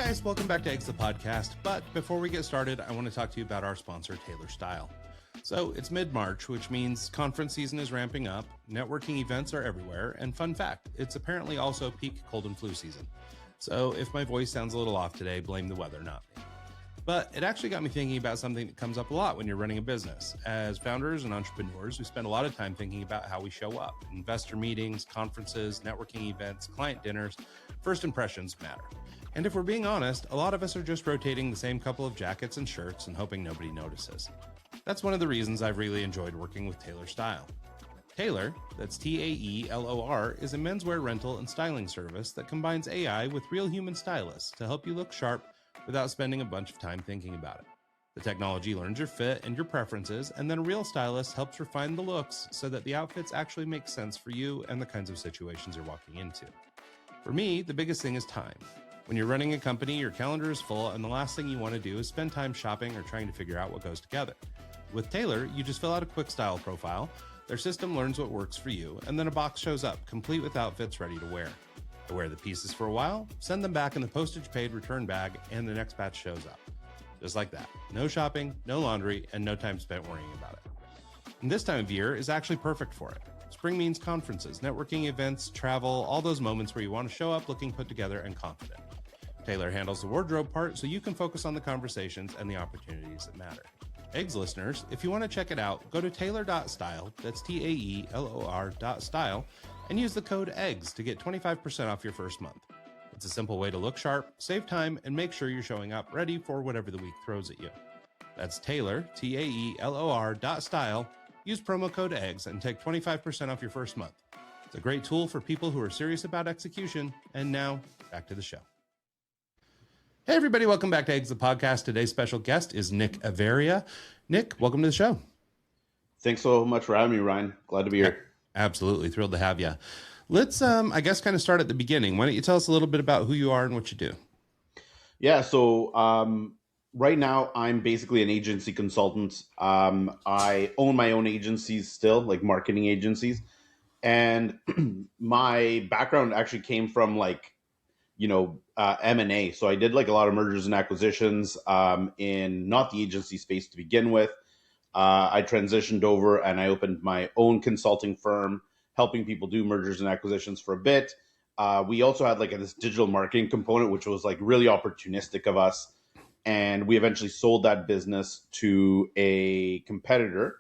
guys, welcome back to Eggs the Podcast. But before we get started, I want to talk to you about our sponsor, Taylor Style. So it's mid-March, which means conference season is ramping up, networking events are everywhere, and fun fact, it's apparently also peak cold and flu season. So if my voice sounds a little off today, blame the weather, not me. But it actually got me thinking about something that comes up a lot when you're running a business. As founders and entrepreneurs, we spend a lot of time thinking about how we show up. Investor meetings, conferences, networking events, client dinners, first impressions matter. And if we're being honest, a lot of us are just rotating the same couple of jackets and shirts and hoping nobody notices. That's one of the reasons I've really enjoyed working with Taylor Style. Taylor, that's Taelor, is a menswear rental and styling service that combines AI with real human stylists to help you look sharp without spending a bunch of time thinking about it. The technology learns your fit and your preferences, and then a real stylist helps refine the looks so that the outfits actually make sense for you and the kinds of situations you're walking into. For me, the biggest thing is time. When you're running a company, your calendar is full, and the last thing you want to do is spend time shopping or trying to figure out what goes together. With Taylor, you just fill out a quick style profile, their system learns what works for you, and then a box shows up, complete with outfits ready to wear. I wear the pieces for a while, send them back in the postage-paid return bag, and the next batch shows up. Just like that. No shopping, no laundry, and no time spent worrying about it. And this time of year is actually perfect for it. Spring means conferences, networking events, travel, all those moments where you want to show up looking put together and confident. Taylor handles the wardrobe part so you can focus on the conversations and the opportunities that matter. Eggs listeners, if you want to check it out, go to taylor.style, that's Taelor.style, and use the code EGGS to get 25% off your first month. It's a simple way to look sharp, save time, and make sure you're showing up ready for whatever the week throws at you. That's Taylor, Taelor.style. Use promo code EGGS and take 25% off your first month. It's a great tool for people who are serious about execution. And now, back to the show. Hey, everybody. Welcome back to Eggs the Podcast. Today's special guest is Nick Avaria. Nick, welcome to the show. Thanks so much for having me, Ryan. Glad to be here. Absolutely. Thrilled to have you. Let's, I guess, kind of start at the beginning. Why don't you tell us a little bit about who you are and what you do? Yeah. So right now, I'm basically an agency consultant. I own my own agencies still, like marketing agencies. And my background actually came from M&A. So I did like a lot of mergers and acquisitions in not the agency space to begin with. I transitioned over and I opened my own consulting firm, helping people do mergers and acquisitions for a bit. We also had this digital marketing component, which was really opportunistic of us. And we eventually sold that business to a competitor,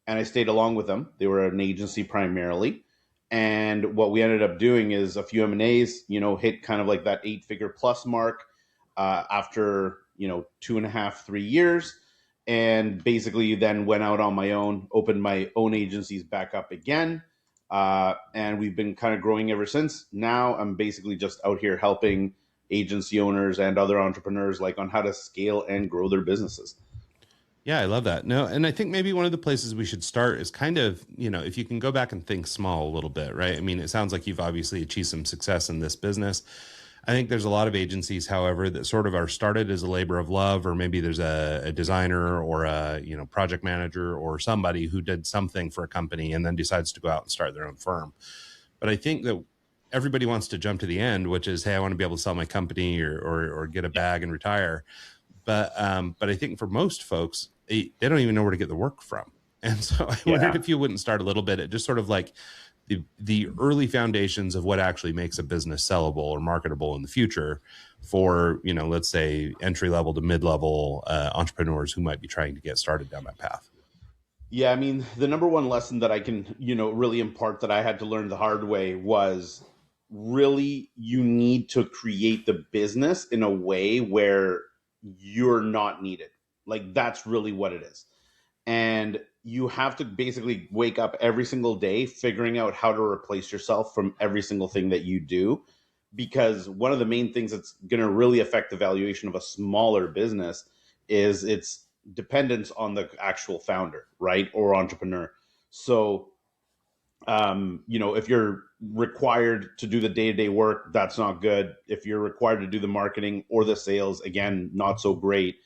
and I stayed along with them. They were an agency primarily. And what we ended up doing is a few M&As, hit kind of that 8-figure plus mark after, 2.5, 3 years. And basically then went out on my own, opened my own agencies back up again. And we've been kind of growing ever since. Now I'm basically just out here helping agency owners and other entrepreneurs on how to scale and grow their businesses. Yeah, I love that. No, and I think maybe one of the places we should start is kind of, if you can go back and think small a little bit, right? I mean, it sounds like you've obviously achieved some success in this business. I think there's a lot of agencies, however, that sort of are started as a labor of love, or maybe there's a designer or a, project manager or somebody who did something for a company and then decides to go out and start their own firm. But I think that everybody wants to jump to the end, which is, hey, I want to be able to sell my company or get a bag and retire. But I think for most folks, they don't even know where to get the work from. And so I wondered if you wouldn't start a little bit at just sort of the early foundations of what actually makes a business sellable or marketable in the future for, let's say entry-level to mid-level entrepreneurs who might be trying to get started down that path. Yeah, I mean, the number one lesson that I can, really impart that I had to learn the hard way was really you need to create the business in a way where you're not needed. That's really what it is. And you have to basically wake up every single day figuring out how to replace yourself from every single thing that you do. Because one of the main things that's going to really affect the valuation of a smaller business is its dependence on the actual founder, right? Or entrepreneur. So, if you're required to do the day-to-day work, that's not good. If you're required to do the marketing or the sales, again, not so great.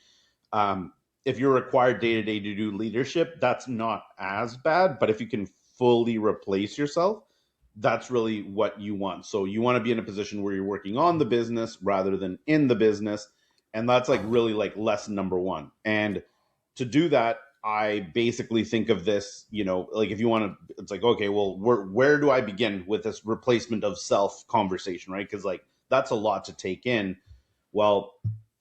If you're required day-to-day to do leadership, that's not as bad. But if you can fully replace yourself, that's really what you want. So you want to be in a position where you're working on the business rather than in the business. And that's like really like lesson number one. And to do that, I basically think of this, like if you want to, it's like, okay, well, where do I begin with this replacement of self conversation, right? Because like that's a lot to take in. Well,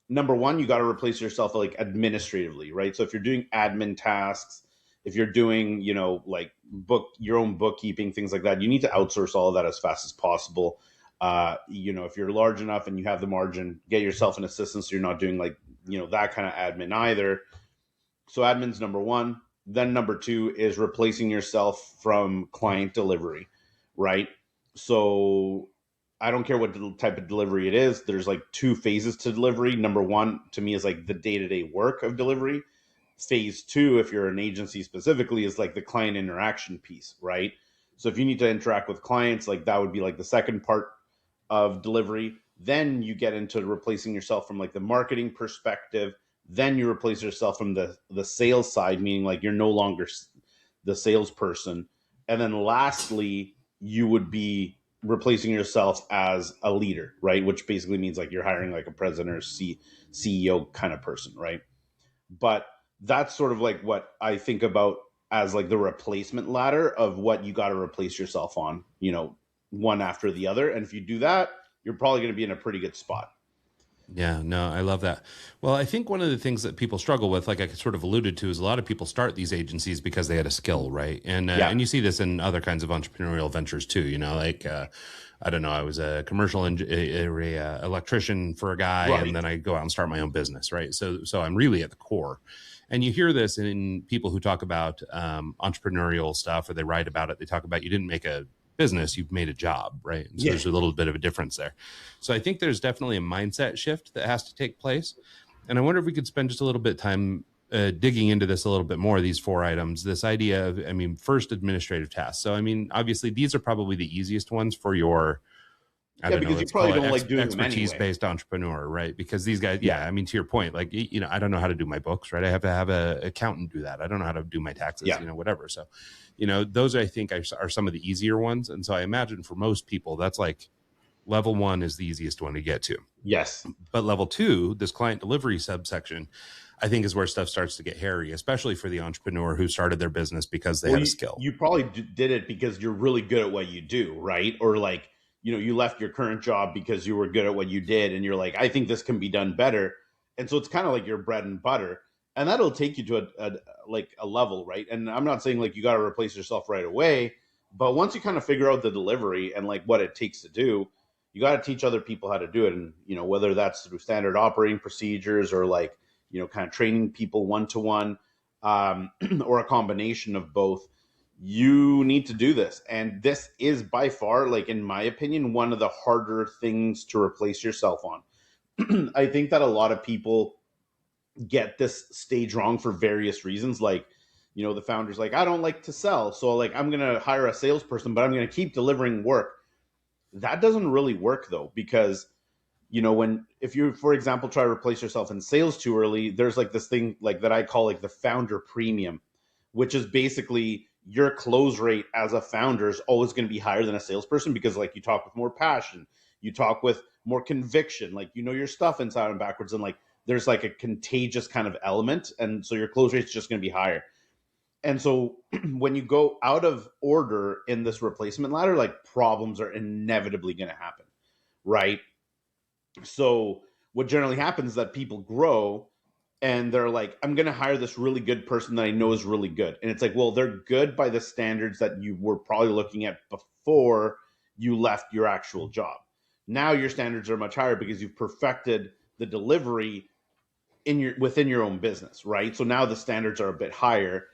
number one, you got to replace yourself like administratively, right? So if you're doing admin tasks, if you're doing, like your own bookkeeping, things like that, you need to outsource all of that as fast as possible. If you're large enough and you have the margin, get yourself an assistant so you're not doing like, that kind of admin either. So admin's number one. Then number two is replacing yourself from client delivery, right? So I don't care what type of delivery it is. There's like two phases to delivery. Number one to me is like the day-to-day work of delivery. Phase two, if you're an agency specifically, is like the client interaction piece, right? So if you need to interact with clients, like that would be like the second part of delivery. Then you get into replacing yourself from like the marketing perspective. Then you replace yourself from the sales side, meaning like you're no longer the salesperson. And then lastly, you would be replacing yourself as a leader, right? Which basically means like you're hiring like a president or CEO kind of person, right? But that's sort of like what I think about as like the replacement ladder of what you got to replace yourself on, one after the other. And if you do that, you're probably going to be in a pretty good spot. Yeah, no, I love that. Well, I think one of the things that people struggle with, like I sort of alluded to, is a lot of people start these agencies because they had a skill, right? And you see this in other kinds of entrepreneurial ventures too. Like I don't know, I was a commercial electrician for a guy, Right. and then I go out and start my own business, right? So I'm really at the core. And you hear this in people who talk about entrepreneurial stuff, or they write about it. They talk about you didn't make a business, you've made a job, right? And so there's a little bit of a difference there. So I think there's definitely a mindset shift that has to take place. And I wonder if we could spend just a little bit of time digging into this a little bit more, these 4 items, this idea of, first, administrative tasks. So, obviously these are probably the easiest ones for your, I don't know, because you let's call probably it don't like doing them anyway. expertise-based entrepreneur, right? Because these guys, to your point, like, I don't know how to do my books, right? I have to have an accountant do that. I don't know how to do my taxes, whatever. So, those I think are some of the easier ones. And so I imagine for most people, that's like level 1 is the easiest one to get to. Yes. But level 2, this client delivery subsection, I think is where stuff starts to get hairy, especially for the entrepreneur who started their business because they had a skill. You probably did it because you're really good at what you do, right? Or like, you left your current job because you were good at what you did and you're like, I think this can be done better. And so it's kind of like your bread and butter. And that'll take you to a level, right? And I'm not saying like you got to replace yourself right away, but once you kind of figure out the delivery and like what it takes to do, you got to teach other people how to do it. And, whether that's through standard operating procedures or like, kind of training people one-to-one, or a combination of both, you need to do this. And this is by far, like, in my opinion, one of the harder things to replace yourself on. I think that a lot of people get this stage wrong for various reasons. Like, the founder's like, I don't like to sell. So like, I'm going to hire a salesperson, but I'm going to keep delivering work. That doesn't really work though, because if you, for example, try to replace yourself in sales too early, there's like this thing like that I call like the founder premium, which is basically your close rate as a founder is always going to be higher than a salesperson because like you talk with more passion, you talk with more conviction, like your stuff inside and backwards, and like there's like a contagious kind of element, and so your close rate is just going to be higher. And so when you go out of order in this replacement ladder, like problems are inevitably going to happen, right? So what generally happens is that people grow and they're like, I'm going to hire this really good person that I know is really good. And it's like, well, they're good by the standards that you were probably looking at before you left your actual job. Now your standards are much higher because you've perfected the delivery within your own business, right? So now the standards are a bit higher,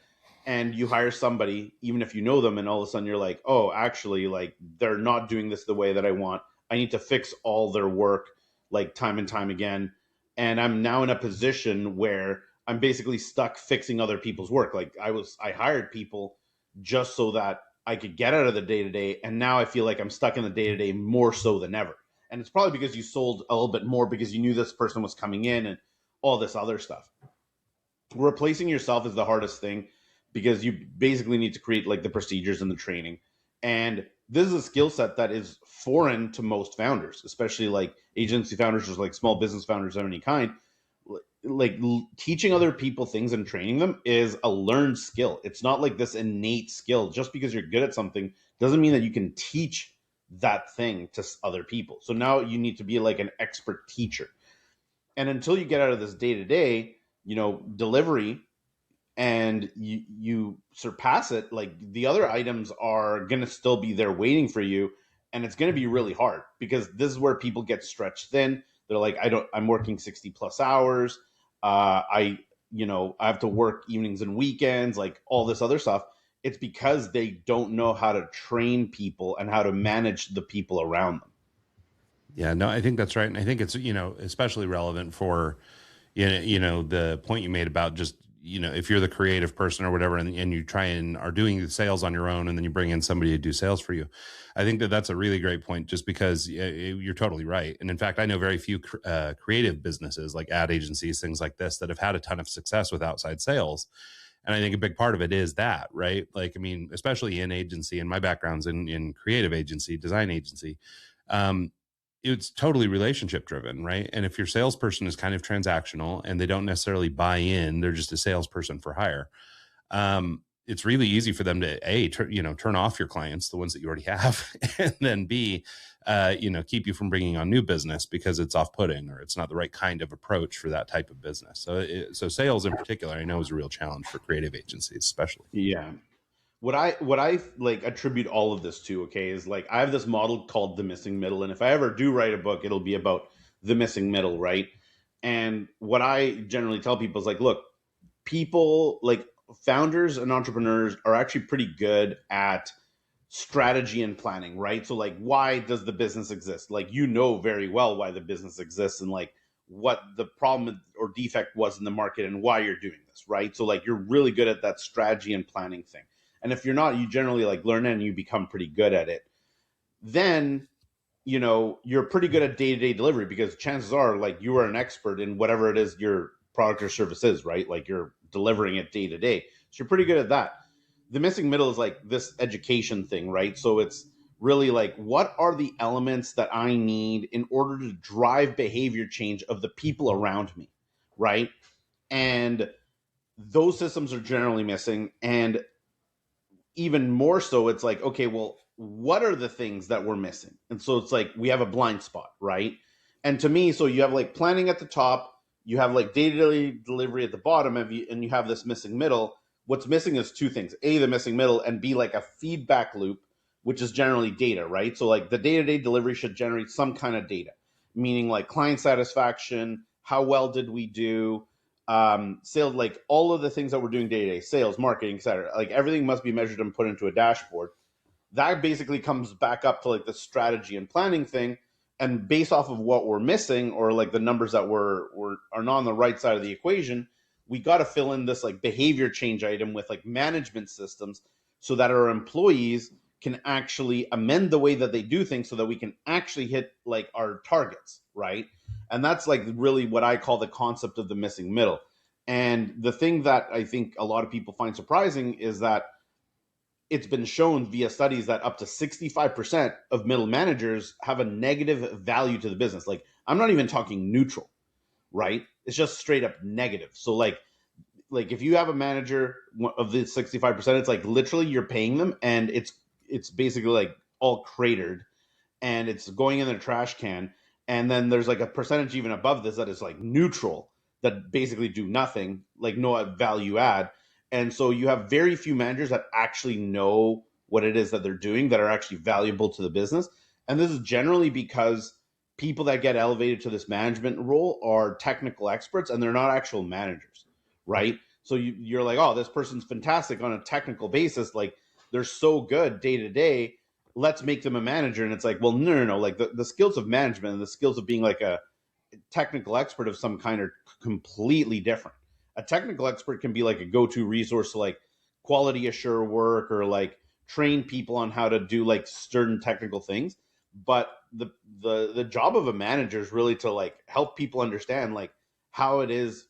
and you hire somebody, even if you know them, and all of a sudden you're like, oh, actually, like they're not doing this the way that I want. I need to fix all their work like time and time again. And I'm now in a position where I'm basically stuck fixing other people's work. Like I hired people just so that I could get out of the day-to-day. And now I feel like I'm stuck in the day-to-day more so than ever. And it's probably because you sold a little bit more because you knew this person was coming in and all this other stuff. Replacing yourself is the hardest thing because you basically need to create like the procedures and the training. And this is a skill set that is foreign to most founders, especially like agency founders or like small business founders of any kind. Like teaching other people things and training them is a learned skill. It's not like this innate skill. Just because you're good at something doesn't mean that you can teach that thing to other people. So now you need to be like an expert teacher. And until you get out of this day to day, delivery, and you surpass it, like the other items are going to still be there waiting for you, and it's going to be really hard because this is where people get stretched thin. They're like, I'm working 60 plus hours. I have to work evenings and weekends, like all this other stuff. It's because they don't know how to train people and how to manage the people around them. Yeah, no, I think that's right. And I think it's, especially relevant for, the point you made about just, if you're the creative person or whatever, and you try and are doing the sales on your own, and then you bring in somebody to do sales for you. I think that that's a really great point, just because you're totally right. And in fact, I know very few creative businesses like ad agencies, things like this, that have had a ton of success with outside sales. And I think a big part of it is that, right? Like, I mean, especially in agency, and my background's in creative agency, design agency. It's totally relationship driven, right? And if your salesperson is kind of transactional and they don't necessarily buy in, they're just a salesperson for hire. It's really easy for them to turn off your clients, the ones that you already have, and then B, keep you from bringing on new business because it's off-putting or it's not the right kind of approach for that type of business. So sales in particular, I know, is a real challenge for creative agencies, especially. Yeah. What I like attribute all of this to, okay, is like I have this model called the missing middle, and if I ever do write a book, it'll be about the missing middle, right? And what I generally tell people is like, look, people like founders and entrepreneurs are actually pretty good at strategy and planning, right? So like, why does the business exist? Like, very well why the business exists and like what the problem or defect was in the market and why you're doing this, right? So like, you're really good at that strategy and planning thing. And if you're not, you generally like learn it and you become pretty good at it. Then, you're pretty good at day-to-day delivery because chances are like you are an expert in whatever it is your product or service is, right? Like you're delivering it day to day. So you're pretty good at that. The missing middle is like this education thing, right? So it's really like, what are the elements that I need in order to drive behavior change of the people around me, right? And those systems are generally missing. And even more so, it's like, okay, well, what are the things that we're missing? And so it's like we have a blind spot, right? And to me, so you have like planning at the top, you have like day-to-day delivery at the bottom of you, and you have this missing middle. What's missing is two things: A, the missing middle, and B, like a feedback loop, which is generally data, right? So like the day-to-day delivery should generate some kind of data, meaning like client satisfaction, how well did we do, sales, like all of the things that we're doing day to day, sales, marketing, etc. Like everything must be measured and put into a dashboard. That basically comes back up to like the strategy and planning thing. And based off of what we're missing or like the numbers that are not on the right side of the equation, we got to fill in this like behavior change item with like management systems so that our employees can actually amend the way that they do things so that we can actually hit like our targets, right? And that's like really what I call the concept of the missing middle. And the thing that I think a lot of people find surprising is that it's been shown via studies that up to 65% of middle managers have a negative value to the business. Like, I'm not even talking neutral, right? It's just straight up negative. So like if you have a manager of the 65%, it's like literally you're paying them and it's basically like all cratered and it's going in the trash can. And then there's like a percentage even above this that is like neutral, that basically do nothing, like no value add. And so you have very few managers that actually know what it is that they're doing that are actually valuable to the business. And this is generally because people that get elevated to this management role are technical experts and they're not actual managers, right? So you're like, oh, this person's fantastic on a technical basis. Like they're so good day to day. Let's make them a manager. And it's like, well, no. Like the skills of management and the skills of being like a technical expert of some kind are completely different. A technical expert can be like a go-to resource to like quality assure work or like train people on how to do like certain technical things. But the job of a manager is really to like help people understand like how it is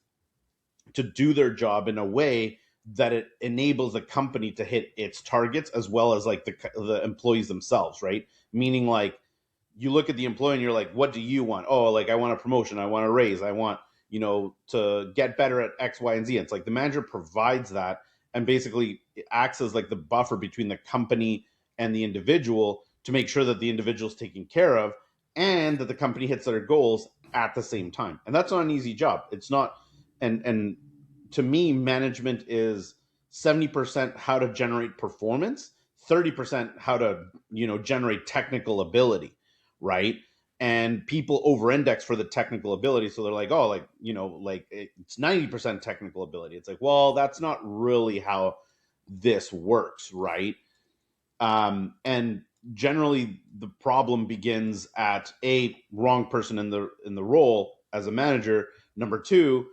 to do their job in a way that it enables a company to hit its targets as well as like the employees themselves, right? Meaning like you look at the employee and you're like, what do you want? Oh, like I want a promotion, I want a raise, I want, to get better at X, Y, and Z. It's like the manager provides that and basically it acts as like the buffer between the company and the individual to make sure that the individual is taken care of and that the company hits their goals at the same time. And that's not an easy job. It's not, and to me, management is 70% how to generate performance, 30% how to, generate technical ability, right? And people over index for the technical ability. So they're like, oh, like, like it's 90% technical ability. It's like, well, that's not really how this works, right? And generally the problem begins at wrong person in the role as a manager. Number two,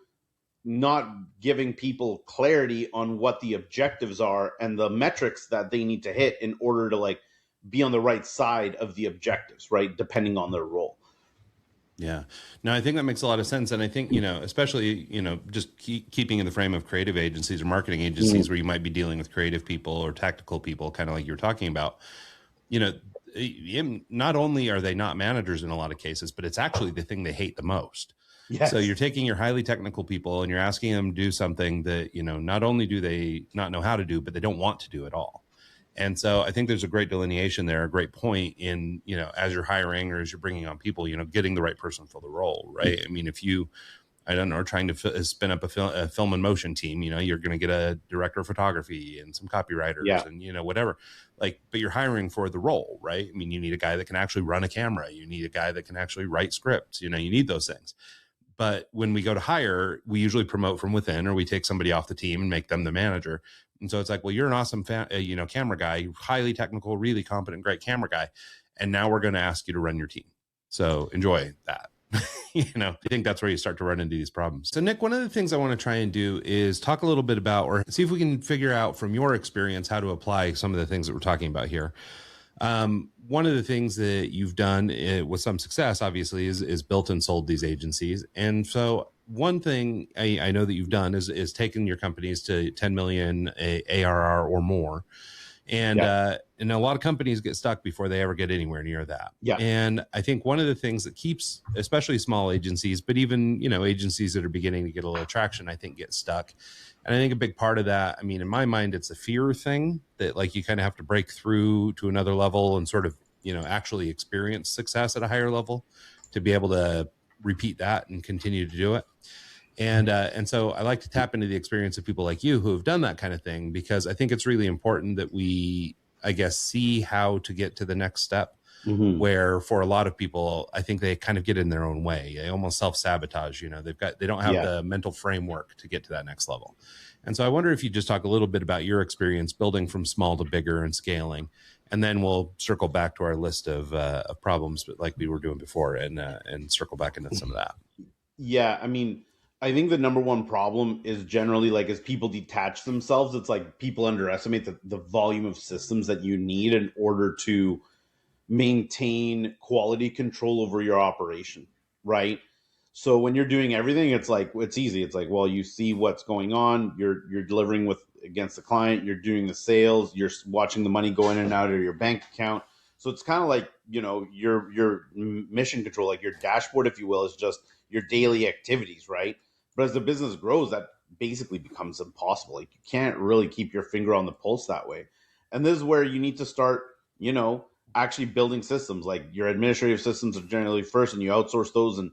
not giving people clarity on what the objectives are and the metrics that they need to hit in order to like be on the right side of the objectives, right? Depending on their role. Yeah. No, I think that makes a lot of sense. And I think, especially, just keeping in the frame of creative agencies or marketing agencies where you might be dealing with creative people or tactical people, kind of like you were talking about, not only are they not managers in a lot of cases, but it's actually the thing they hate the most. Yes. So you're taking your highly technical people and you're asking them to do something that, not only do they not know how to do, but they don't want to do at all. And so I think there's a great delineation there, a great point in, as you're hiring or as you're bringing on people, getting the right person for the role, right? I mean, if you, I don't know, are trying to spin up a film and motion team, you're going to get a director of photography and some copywriters and, whatever, like, but you're hiring for the role, right? I mean, you need a guy that can actually run a camera. You need a guy that can actually write scripts, you need those things. But when we go to hire, we usually promote from within, or we take somebody off the team and make them the manager. And so it's like, well, you're an awesome, camera guy, highly technical, really competent, great camera guy. And now we're going to ask you to run your team. So enjoy that. I think that's where you start to run into these problems. So Nick, one of the things I want to try and do is talk a little bit about, or see if we can figure out from your experience, how to apply some of the things that we're talking about here. One of the things that you've done with some success, obviously, is built and sold these agencies. And so one thing I know that you've done is taken your companies to 10 million ARR or more. And and a lot of companies get stuck before they ever get anywhere near that. Yeah. And I think one of the things that keeps, especially small agencies, but even, agencies that are beginning to get a little traction, I think get stuck. And I think a big part of that, I mean, in my mind, it's a fear thing that like you kind of have to break through to another level and sort of, actually experience success at a higher level to be able to repeat that and continue to do it. And so I like to tap into the experience of people like you who have done that kind of thing, because I think it's really important that we, I guess, see how to get to the next step. Mm-hmm. Where for a lot of people, I think they kind of get in their own way. They almost self-sabotage, they don't have the mental framework to get to that next level. And so I wonder if you just talk a little bit about your experience building from small to bigger and scaling, and then we'll circle back to our list of problems, but like we were doing before, and circle back into some of that. Yeah. I mean, I think the number one problem is generally like as people detach themselves, it's like people underestimate the volume of systems that you need in order to maintain quality control over your operation, right? So when you're doing everything, it's like, it's easy. It's like, well, you see what's going on, you're delivering against the client, you're doing the sales, you're watching the money go in and out of your bank account. So it's kind of like, your mission control, like your dashboard, if you will, is just your daily activities, right? But as the business grows, that basically becomes impossible. Like you can't really keep your finger on the pulse that way. And this is where you need to start, actually building systems. Like your administrative systems are generally first, and you outsource those. And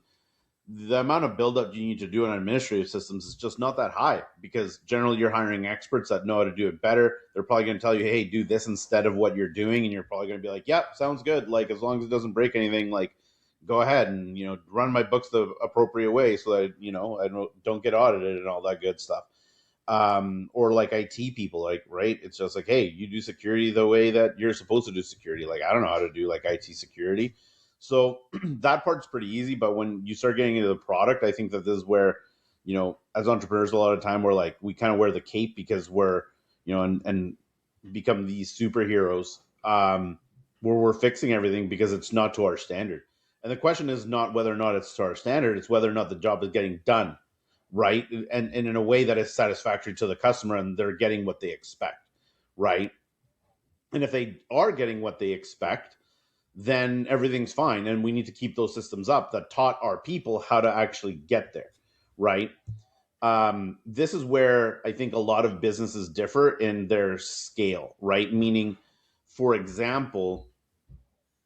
the amount of buildup you need to do on administrative systems is just not that high, because generally you're hiring experts that know how to do it better. They're probably going to tell you, hey, do this instead of what you're doing. And you're probably going to be like, yep, sounds good. Like, as long as it doesn't break anything, like, go ahead and, run my books the appropriate way so that, I don't get audited and all that good stuff. Or like IT people, like, right. It's just like, hey, you do security the way that you're supposed to do security. Like, I don't know how to do like IT security. So that part's pretty easy. But when you start getting into the product, I think that this is where, as entrepreneurs, a lot of time we're like, we kind of wear the cape because we're, and become these superheroes, where we're fixing everything because it's not to our standard. And the question is not whether or not it's to our standard, it's whether or not the job is getting done, right? And in a way that is satisfactory to the customer and they're getting what they expect, right? And if they are getting what they expect, then everything's fine. And we need to keep those systems up that taught our people how to actually get there, right? This is where I think a lot of businesses differ in their scale, right? Meaning, for example,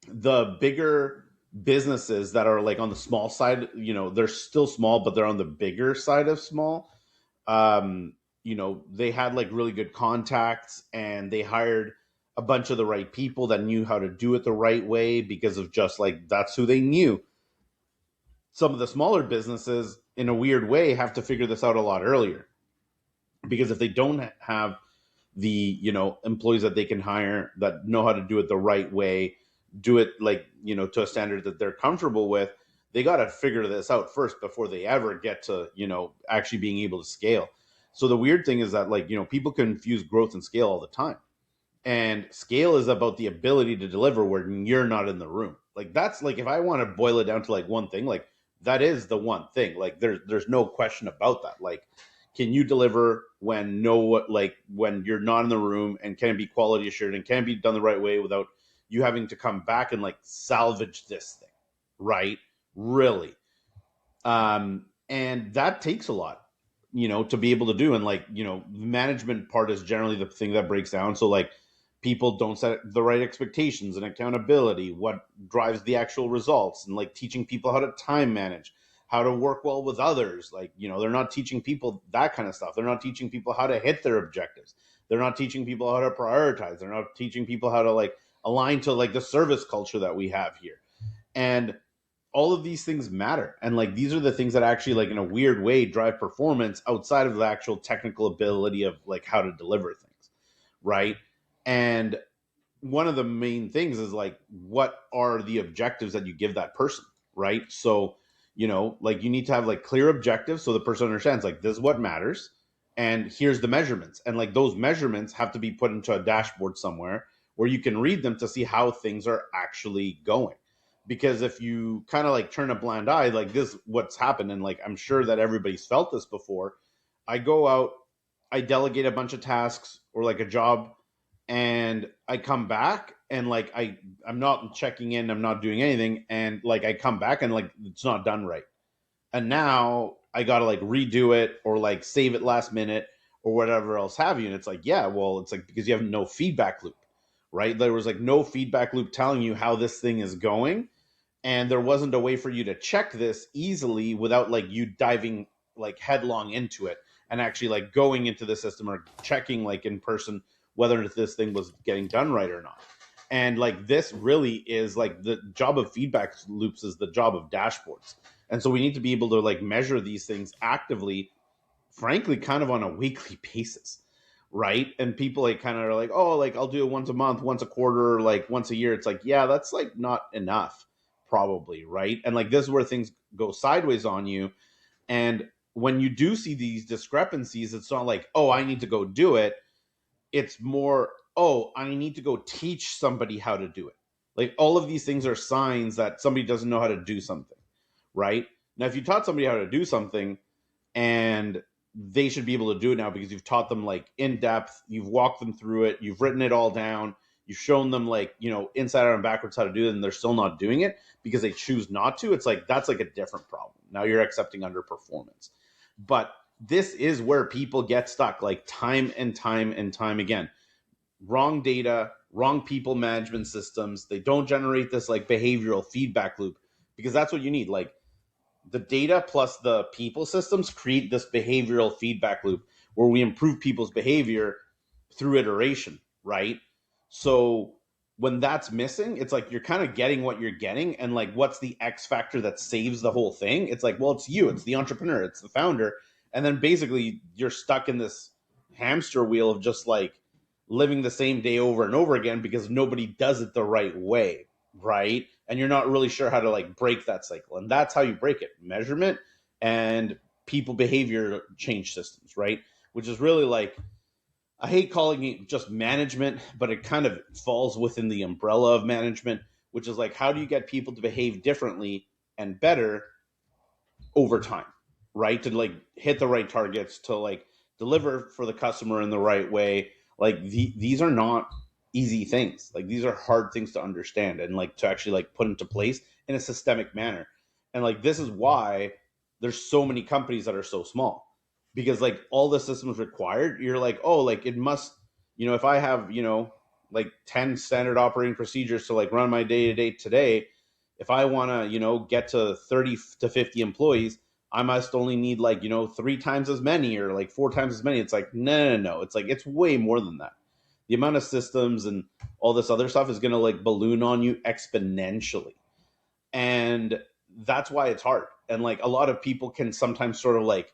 the bigger businesses that are like on the small side, they're still small, but they're on the bigger side of small. Um, they had like really good contacts and they hired a bunch of the right people that knew how to do it the right way because of just like that's who they knew. Some of the smaller businesses, in a weird way, have to figure this out a lot earlier because if they don't have the employees that they can hire that know how to do it the right way, do it like to a standard that they're comfortable with, they got to figure this out first before they ever get to actually being able to scale. So the weird thing is that like people confuse growth and scale all the time, and scale is about the ability to deliver when you're not in the room. Like that's like if I want to boil it down to like one thing, like that is the one thing. Like there's no question about that. Like can you deliver when when you're not in the room, and can it be quality assured and can it be done the right way without you having to come back and like salvage this thing, right? Really. And that takes a lot, to be able to do. And like, the management part is generally the thing that breaks down. So like people don't set the right expectations and accountability, what drives the actual results, and like teaching people how to time manage, how to work well with others. Like, they're not teaching people that kind of stuff. They're not teaching people how to hit their objectives. They're not teaching people how to prioritize. They're not teaching people how to like align to like the service culture that we have here. And all of these things matter. And like these are the things that actually like in a weird way drive performance outside of the actual technical ability of like how to deliver things, right? And one of the main things is like what are the objectives that you give that person, right? So like you need to have like clear objectives so the person understands like this is what matters and here's the measurements, and like those measurements have to be put into a dashboard somewhere where you can read them to see how things are actually going. Because if you kind of like turn a blind eye, like this what's happened, and like I'm sure that everybody's felt this before. I go out, I delegate a bunch of tasks or like a job, and I come back and like I'm not checking in, I'm not doing anything, and like I come back and like it's not done right. And now I got to like redo it or like save it last minute or whatever else have you. And it's like, yeah, well, it's like because you have no feedback loop, right? There was like no feedback loop telling you how this thing is going, and there wasn't a way for you to check this easily without like you diving like headlong into it and actually like going into the system or checking like in person whether this thing was getting done right or not. And like this really is like the job of feedback loops is the job of dashboards. And so we need to be able to like measure these things actively, frankly, kind of on a weekly basis, right? And people like kind of are like, oh, like I'll do it once a month, once a quarter, like once a year. It's like, yeah, that's like not enough, probably, right? And like this is where things go sideways on you. And when you do see these discrepancies, it's not like, oh, I need to go do it. It's more, oh, I need to go teach somebody how to do it. Like all of these things are signs that somebody doesn't know how to do something, right? Now, if you taught somebody how to do something, and they should be able to do it now because you've taught them like in depth, you've walked them through it, you've written it all down, you've shown them like, inside out and backwards how to do it, and they're still not doing it because they choose not to. It's like, that's like a different problem. Now you're accepting underperformance. But this is where people get stuck, like time and time and time again. Wrong data, wrong people management systems. They don't generate this like behavioral feedback loop because that's what you need. Like the data plus the people systems create this behavioral feedback loop where we improve people's behavior through iteration, right? So when that's missing, it's like you're kind of getting what you're getting, and like what's the X factor that saves the whole thing? It's like, well, it's you, it's the entrepreneur, it's the founder, and then basically you're stuck in this hamster wheel of just like living the same day over and over again because nobody does it the right way, right? And you're not really sure how to like break that cycle. And that's how you break it: measurement and people behavior change systems, right? Which is really like, I hate calling it just management, but it kind of falls within the umbrella of management, which is like, how do you get people to behave differently and better over time, right? To like hit the right targets, to like deliver for the customer in the right way. Like these are not easy things. Like these are hard things to understand and like to actually like put into place in a systemic manner. And like this is why there's so many companies that are so small, because like all the systems required, you're like, oh, like it must, if I have, like 10 standard operating procedures to like run my day to day today, if I want to, get to 30 to 50 employees, I must only need like, 3 times as many or like 4 times as many. It's like, no. It's like, it's way more than that. The amount of systems and all this other stuff is going to like balloon on you exponentially. And that's why it's hard. And like a lot of people can sometimes sort of like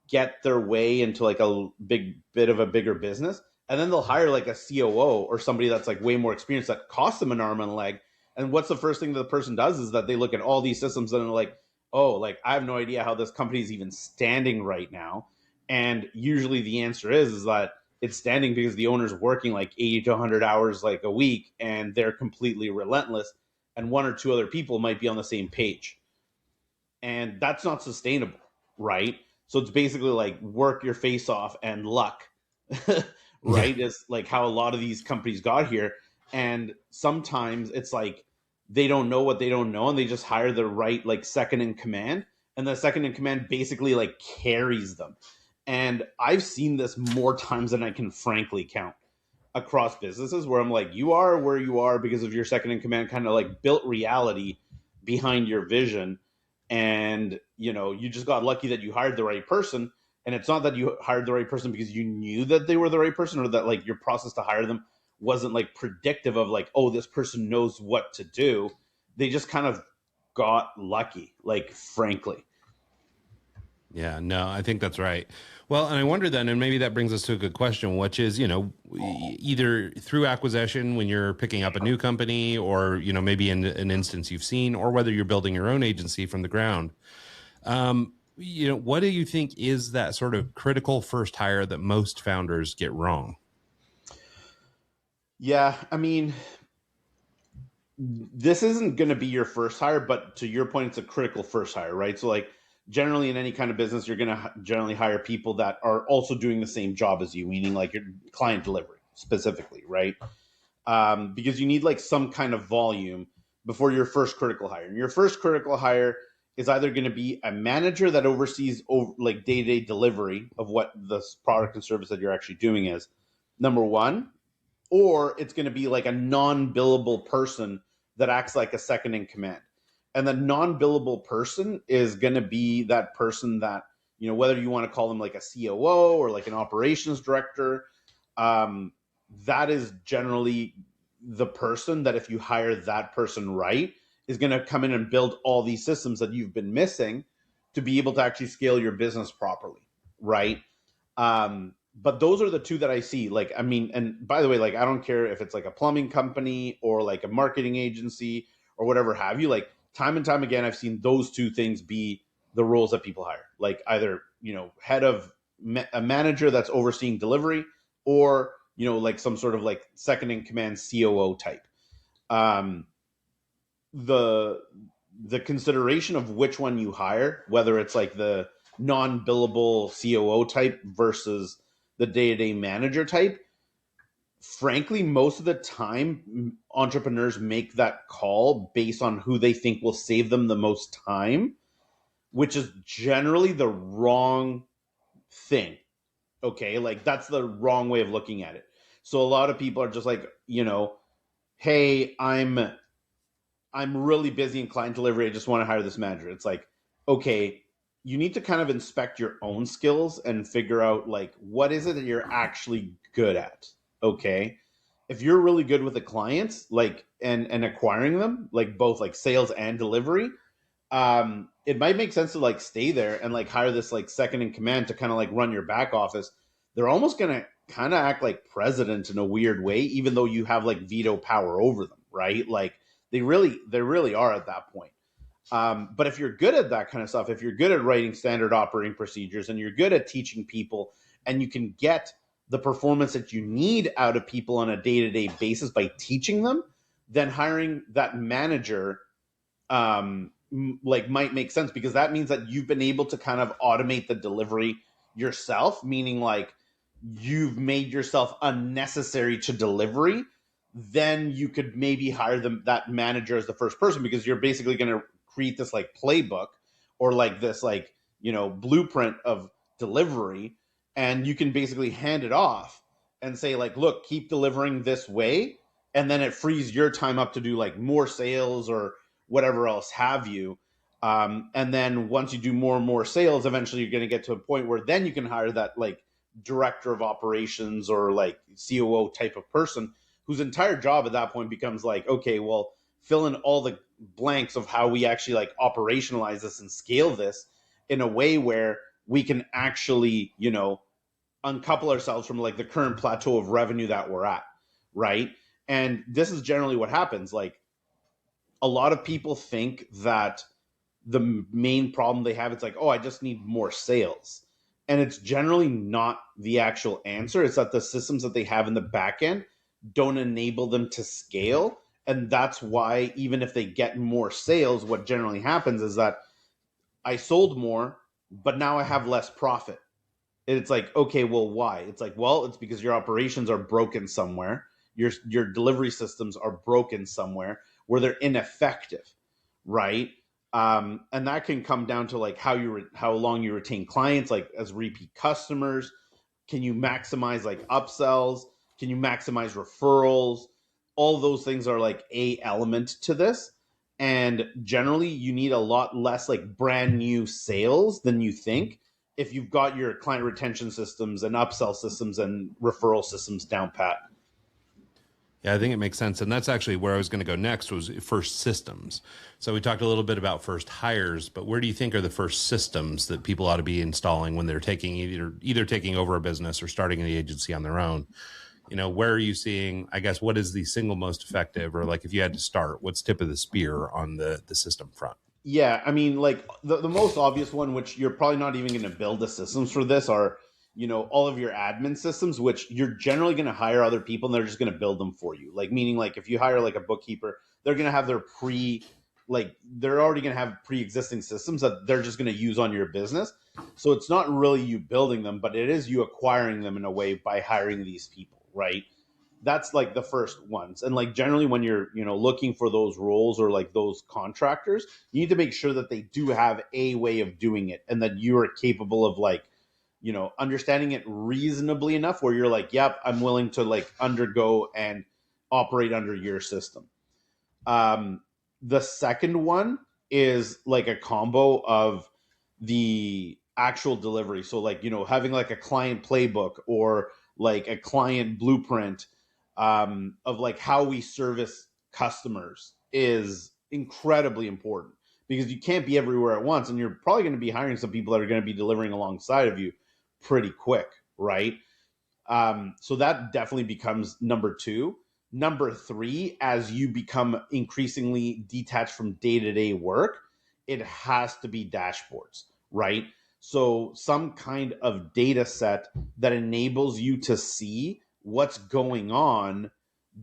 get their way into like a big bit of a bigger business. And then they'll hire like a COO or somebody that's like way more experienced that costs them an arm and a leg. And what's the first thing that the person does is that they look at all these systems and they're like, oh, like I have no idea how this company is even standing right now. And usually the answer is that it's standing because the owner's working like 80 to 100 hours like a week and they're completely relentless. And one or two other people might be on the same page. And that's not sustainable, right? So it's basically like work your face off and luck, right? Yeah. Is like how a lot of these companies got here. And sometimes it's like they don't know what they don't know and they just hire the right like second in command. And the second in command basically like carries them. And I've seen this more times than I can frankly count across businesses where I'm like, you are where you are because of your second in command kind of like built reality behind your vision. And, you just got lucky that you hired the right person. And it's not that you hired the right person because you knew that they were the right person or that like your process to hire them wasn't like predictive of like, oh, this person knows what to do. They just kind of got lucky, like, frankly. Yeah, no, I think that's right. Well, and I wonder then, and maybe that brings us to a good question, which is, either through acquisition when you're picking up a new company or, maybe in an instance you've seen, or whether you're building your own agency from the ground. What do you think is that sort of critical first hire that most founders get wrong? Yeah, I mean, this isn't going to be your first hire, but to your point, it's a critical first hire, right? So like, generally in any kind of business, you're going to generally hire people that are also doing the same job as you, meaning like your client delivery specifically, right? Because you need like some kind of volume before your first critical hire. And your first critical hire is either going to be a manager that oversees like day-to-day delivery of what the product and service that you're actually doing is, number one, or it's going to be like a non-billable person that acts like a second in command. And the non-billable person is going to be that person that, whether you want to call them like a COO or like an operations director, that is generally the person that if you hire that person right, is going to come in and build all these systems that you've been missing to be able to actually scale your business properly, right? But those are the two that I see. Like, I mean, and by the way, like, I don't care if it's like a plumbing company or like a marketing agency or whatever have you, like, time and time again, I've seen those two things be the roles that people hire. Like either, head of a manager that's overseeing delivery or, like some sort of like second in command COO type. The consideration of which one you hire, whether it's like the non-billable COO type versus the day-to-day manager type, frankly, most of the time, entrepreneurs make that call based on who they think will save them the most time, which is generally the wrong thing. Okay, like that's the wrong way of looking at it. So a lot of people are just like, hey, I'm really busy in client delivery. I just want to hire this manager. It's like, okay, you need to kind of inspect your own skills and figure out like what is it that you're actually good at. Okay. If you're really good with the clients, like and acquiring them, like both like sales and delivery, it might make sense to like stay there and like hire this like second in command to kind of like run your back office. They're almost gonna kind of act like president in a weird way, even though you have like veto power over them, right? Like they really are at that point. But if you're good at that kind of stuff, if you're good at writing standard operating procedures and you're good at teaching people and you can get the performance that you need out of people on a day-to-day basis by teaching them, then hiring that manager like might make sense, because that means that you've been able to kind of automate the delivery yourself, meaning like you've made yourself unnecessary to delivery. Then you could maybe hire that manager as the first person, because you're basically going to create this like playbook or like this like, blueprint of delivery, and you can basically hand it off and say like, look, keep delivering this way, and then it frees your time up to do like more sales or whatever else have you. And then once you do more and more sales, eventually you're going to get to a point where then you can hire that like director of operations or like COO type of person, whose entire job at that point becomes like, okay, well, fill in all the blanks of how we actually like operationalize this and scale this in a way where we can actually, uncouple ourselves from like the current plateau of revenue that we're at, right? And this is generally what happens. Like, a lot of people think that the main problem they have, it's like, oh, I just need more sales. And it's generally not the actual answer. It's that the systems that they have in the back end don't enable them to scale. And that's why even if they get more sales, what generally happens is that I sold more, but now I have less profit. And it's like, okay, well, why? It's like, well, it's because your operations are broken somewhere. Your delivery systems are broken somewhere where they're ineffective, right? And that can come down to like how long you retain clients, like as repeat customers. Can you maximize like upsells? Can you maximize referrals? All those things are like a element to this. And generally, you need a lot less like brand new sales than you think if you've got your client retention systems and upsell systems and referral systems down pat. Yeah, I think it makes sense. And that's actually where I was going to go next, was first systems. So we talked a little bit about first hires, but where do you think are the first systems that people ought to be installing when they're taking either taking over a business or starting the agency on their own? Where are you seeing, I guess, what is the single most effective, or like if you had to start, what's tip of the spear on the system front? Yeah, I mean, like the most obvious one, which you're probably not even going to build the systems for this, are, all of your admin systems, which you're generally going to hire other people and they're just going to build them for you. Like, meaning like if you hire like a bookkeeper, they're going to have they're already going to have pre-existing systems that they're just going to use on your business. So it's not really you building them, but it is you acquiring them in a way by hiring these people, right? That's like the first ones. And like generally when you're, looking for those roles or like those contractors, you need to make sure that they do have a way of doing it and that you are capable of like, understanding it reasonably enough where you're like, yep, I'm willing to like undergo and operate under your system. The second one is like a combo of the actual delivery. So like, having like a client playbook or like a client blueprint of like how we service customers is incredibly important, because you can't be everywhere at once, and you're probably going to be hiring some people that are going to be delivering alongside of you pretty quick, right? So that definitely becomes number two. Number three, as you become increasingly detached from day-to-day work, it has to be dashboards, right? So some kind of data set that enables you to see what's going on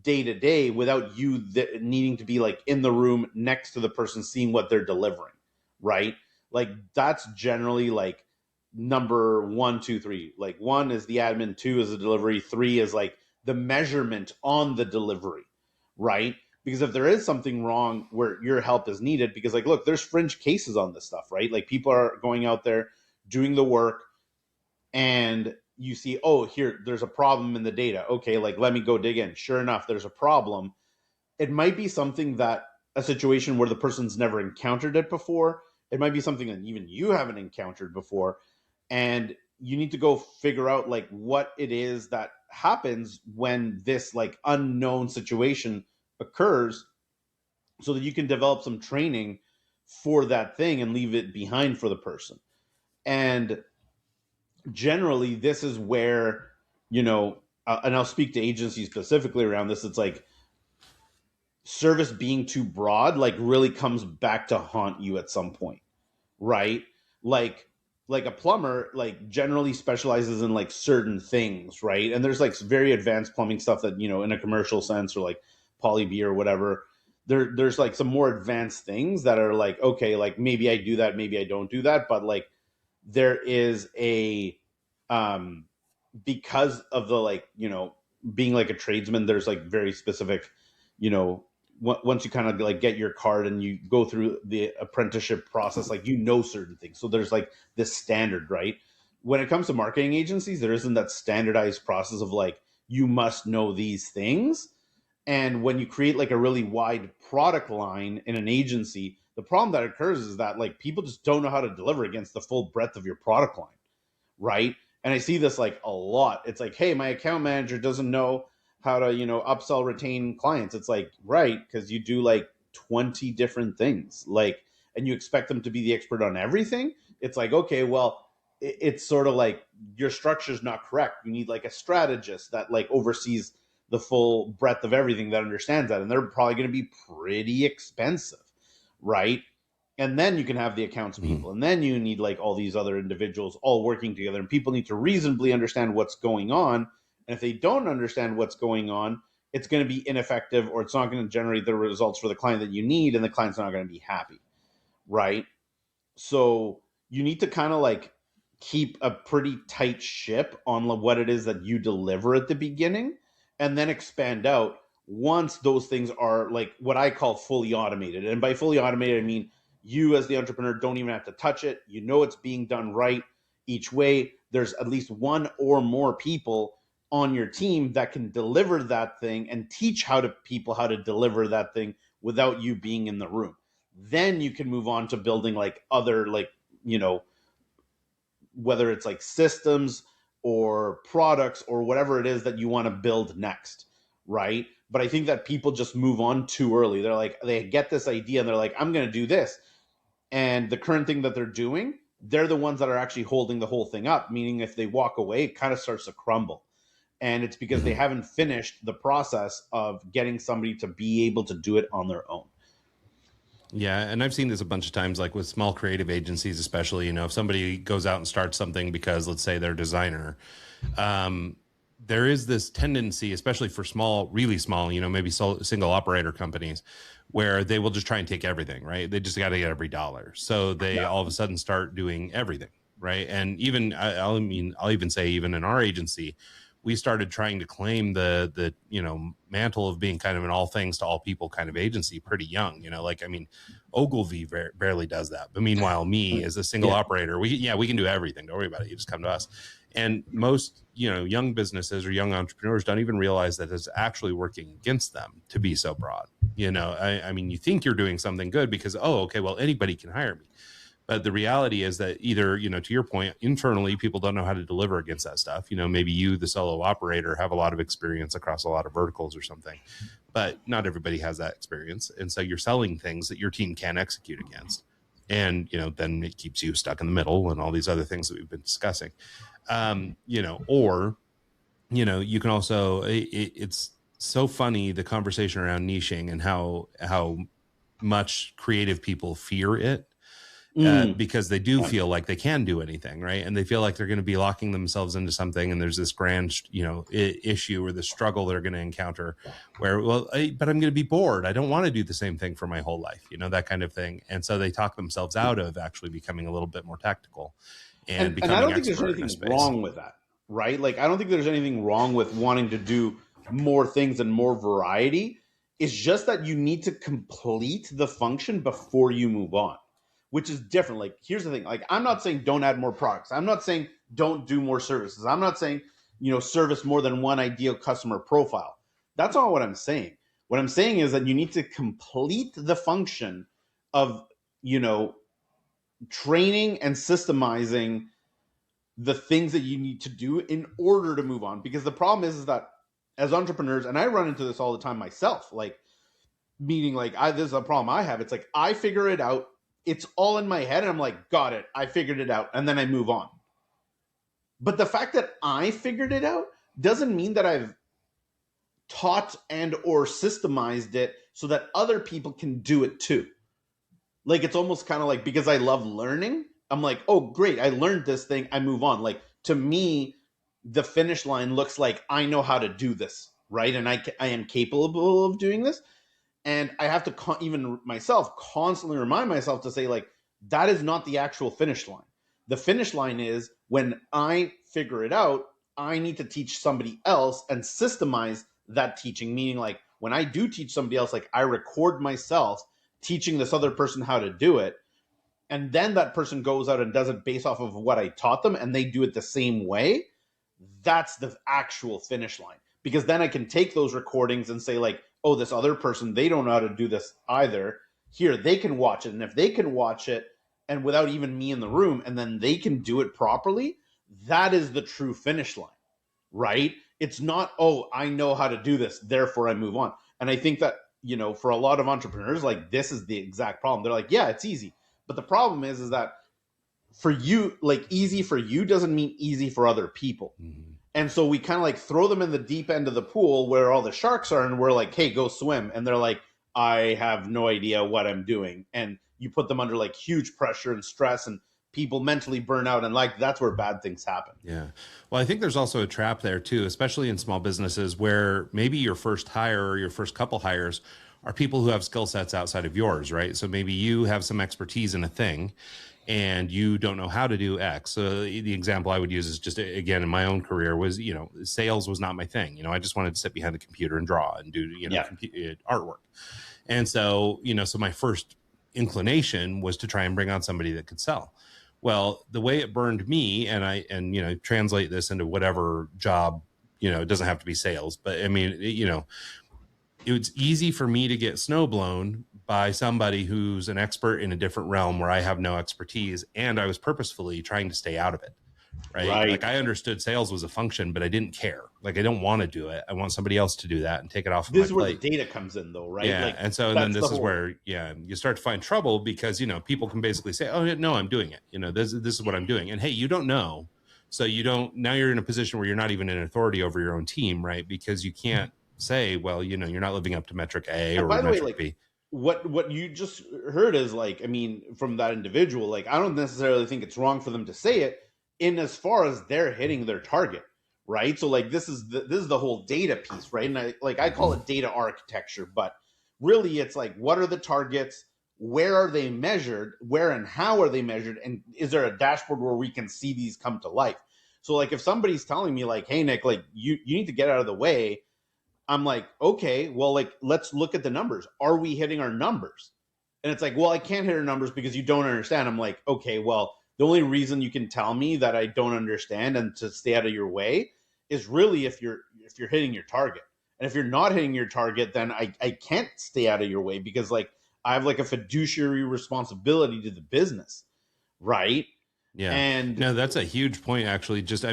day to day without you needing to be like in the room next to the person seeing what they're delivering, right? Like that's generally like number 1, 2, 3. Like one is the admin, two is the delivery, three is like the measurement on the delivery, right? Because if there is something wrong where your help is needed, because like, look, there's fringe cases on this stuff, right? Like people are going out there doing the work and you see, oh, here, there's a problem in the data. Okay, like let me go dig in. Sure enough, there's a problem. It might be something that a situation where the person's never encountered it before. It might be something that even you haven't encountered before. And you need to go figure out like what it is that happens when this like unknown situation occurs, so that you can develop some training for that thing and leave it behind for the person. And generally this is where, and I'll speak to agencies specifically around this, it's like service being too broad like really comes back to haunt you at some point, right? Like a plumber like generally specializes in like certain things, right? And there's like very advanced plumbing stuff that, in a commercial sense, or like poly B or whatever, there's like some more advanced things that are like, okay, like maybe I do that, maybe I don't do that, but like there is a because of the like, being like a tradesman, there's like very specific, once you kind of like get your card and you go through the apprenticeship process, like certain things. So there's like this standard, right? When it comes to marketing agencies, there isn't that standardized process of like you must know these things. And when you create like a really wide product line in an agency, the problem that occurs is that like people just don't know how to deliver against the full breadth of your product line, right? And I see this like a lot. It's like, hey, my account manager doesn't know how to, upsell, retain clients. It's like, right, because you do like 20 different things, like, and you expect them to be the expert on everything. It's like, okay, well, it's sort of like your structure is not correct. You need like a strategist that like oversees the full breadth of everything, that understands that, and they're probably going to be pretty expensive, right? And then you can have the accounts people, and then you need like all these other individuals all working together, and people need to reasonably understand what's going on. And if they don't understand what's going on, it's going to be ineffective, or it's not going to generate the results for the client that you need, and the client's not going to be happy, right? So you need to kind of like keep a pretty tight ship on what it is that you deliver at the beginning, and then expand out once those things are like what I call fully automated. And by fully automated, I mean you as the entrepreneur don't even have to touch it. You know it's being done right each way. There's at least one or more people on your team that can deliver that thing and teach people how to deliver that thing without you being in the room. Then you can move on to building like other, like, whether it's like systems or products or whatever it is that you want to build next, right? But I think that people just move on too early. They're like, they get this idea and they're like, I'm going to do this. And the current thing that they're doing, they're the ones that are actually holding the whole thing up, meaning if they walk away, it kind of starts to crumble. And it's because they haven't finished the process of getting somebody to be able to do it on their own. Yeah, and I've seen this a bunch of times, like with small creative agencies, especially, if somebody goes out and starts something because, let's say, they're a designer, there is this tendency, especially for small, really small, maybe single operator companies, where they will just try and take everything, right? They just got to get every dollar. So they all of a sudden start doing everything, right? And even, I'll even say, even in our agency, we started trying to claim the mantle of being kind of an all things to all people kind of agency pretty young. Ogilvy barely does that, but meanwhile, me as a single operator, we can do everything. Don't worry about it. You just come to us. And most young businesses or young entrepreneurs don't even realize that it's actually working against them to be so broad. You think you're doing something good because, anybody can hire me. But the reality is that either, to your point, internally, people don't know how to deliver against that stuff. Maybe you, the solo operator, have a lot of experience across a lot of verticals or something, but not everybody has that experience. And so you're selling things that your team can't execute against. And, then it keeps you stuck in the middle and all these other things that we've been discussing. You can also, it's so funny, the conversation around niching and how much creative people fear it. Because they do feel like they can do anything, right? And they feel like they're going to be locking themselves into something, and there's this grand, issue or the struggle they're going to encounter where, but I'm going to be bored. I don't want to do the same thing for my whole life, that kind of thing. And so they talk themselves out of actually becoming a little bit more tactical and becoming I don't think there's anything wrong with that, right? Like, I don't think there's anything wrong with wanting to do more things and more variety. It's just that you need to complete the function before you move on, which is different. Like, here's the thing. Like, I'm not saying don't add more products. I'm not saying don't do more services. I'm not saying, service more than one ideal customer profile. That's not what I'm saying. What I'm saying is that you need to complete the function of, training and systemizing the things that you need to do in order to move on. Because the problem is that as entrepreneurs, and I run into this all the time myself, like, meaning like, this is a problem I have. It's like, I figure it out. It's all in my head. And I'm like, got it. I figured it out. And then I move on. But the fact that I figured it out doesn't mean that I've taught and or systemized it so that other people can do it too. Like, it's almost kind of like, because I love learning, I'm like, oh, great, I learned this thing, I move on. Like, to me, the finish line looks like I know how to do this, right? And I am capable of doing this. And I have to even myself constantly remind myself to say, like, that is not the actual finish line. The finish line is when I figure it out, I need to teach somebody else and systemize that teaching. Meaning, like, when I do teach somebody else, like, I record myself teaching this other person how to do it. And then that person goes out and does it based off of what I taught them, and they do it the same way. That's the actual finish line. Because then I can take those recordings and say, like, oh, this other person, they don't know how to do this either. Here, they can watch it. And if they can watch it and without even me in the room, and then they can do it properly, that is the true finish line, right? It's not, oh, I know how to do this, therefore I move on. And I think that, for a lot of entrepreneurs, like, this is the exact problem. They're like, yeah, it's easy. But the problem is that for you, like, easy for you doesn't mean easy for other people. Mm-hmm. And so we kind of like throw them in the deep end of the pool where all the sharks are, and we're like, hey, go swim. And they're like, I have no idea what I'm doing. And you put them under like huge pressure and stress, and people mentally burn out, and like that's where bad things happen. Yeah. Well, I think there's also a trap there too, especially in small businesses where maybe your first hire or your first couple hires are people who have skill sets outside of yours, right? So maybe you have some expertise in a thing and you don't know how to do X. So the example I would use is just, again, in my own career was, sales was not my thing. I just wanted to sit behind the computer and draw and do, artwork. And so, so my first inclination was to try and bring on somebody that could sell. Well, the way it burned me, and translate this into whatever job, it doesn't have to be sales, but I mean, it's easy for me to get snowblown by somebody who's an expert in a different realm where I have no expertise. And I was purposefully trying to stay out of it. Right. Like I understood sales was a function, but I didn't care. Like I don't want to do it. I want somebody else to do that and take it off of my plate. This is where the data comes in though, right? Yeah. Like, and so then this is where, you start to find trouble because, people can basically say, oh, no, I'm doing it. This is what I'm doing. And hey, you don't know. So now you're in a position where you're not even in authority over your own team, right? Because you can't say, well, you're not living up to metric A or metric B. What you just heard is like, I mean, from that individual, like, I don't necessarily think it's wrong for them to say it in as far as they're hitting their target, right? So like, this is the whole data piece, right? And I call it data architecture, but really it's like, what are the targets? Where are they measured? Where and how are they measured? And is there a dashboard where we can see these come to life? So like, if somebody's telling me like, hey, Nick, like you need to get out of the way, I'm like, okay, well, like, let's look at the numbers. Are we hitting our numbers? And it's like, well, I can't hit our numbers because you don't understand. I'm like, okay, well, the only reason you can tell me that I don't understand and to stay out of your way is really if you're hitting your target. And if you're not hitting your target, then I can't stay out of your way because like I have like a fiduciary responsibility to the business, right? Yeah. And no, that's a huge point actually. Just